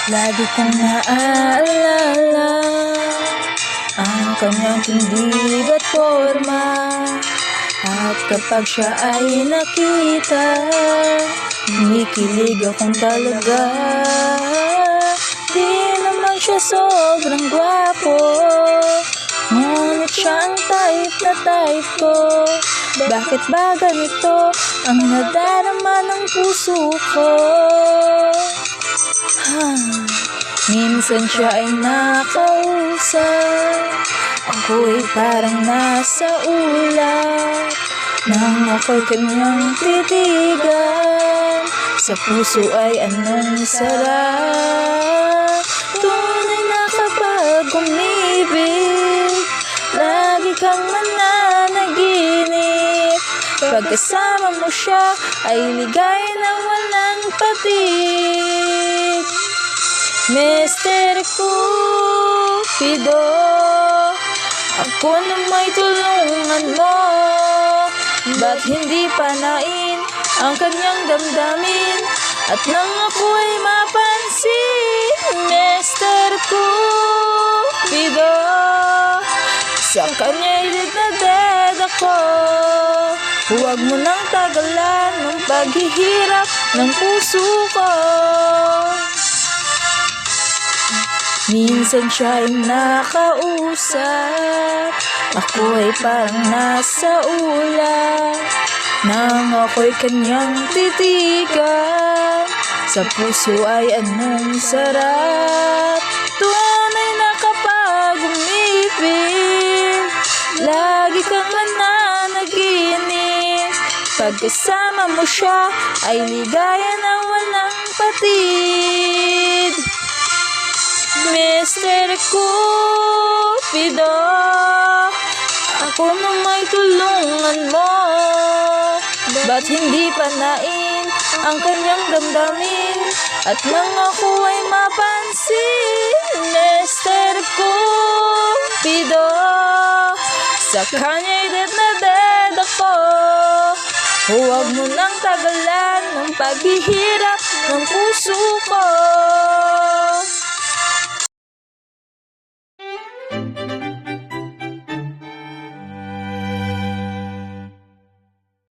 Lagi kong naaalala ang kanyang tindig at forma. At kapag siya ay nakita, kinikilig akong talaga. Di naman siya sobrang gwapo, ngunit siya ang type na type ko. Bakit ba ganito ang nadarama ng puso ko? Minsan siya ay nakausap, ako'y parang nasa ulap. Nang ako'y kanyang titigan, sa puso ay anong sarap. Tunay na kapag umibig, lagi kang mananaginip. Pagkasama mo siya ay ligaya na walang patig. Mr. Cupido, ako na may tulungan mo. Ba't hindi panain ang kanyang damdamin? At nang ako'y mapansin, Mr. Cupido, sa kanya'y dead ako. Huwag mo nang tagalan ng paghihirap ng puso ko. Minsan siya'y nakausap, ako ay parang nasa ulap. Nang ako'y kanyang titigan, sa puso ay anong sarap. Tunay na kapag umibig, lagi kang mananaginip. Pagkasama mo siya ay ligaya na walang patid. Mr. Cupido, ako na may tulungan mo. Ba't hindi panain ang kanyang damdamin? At nang ako ay mapansin, Mr. Cupido, sa kanya'y dead na dead ako. Huwag mo nang tagalan ng paghihirap ng puso ko.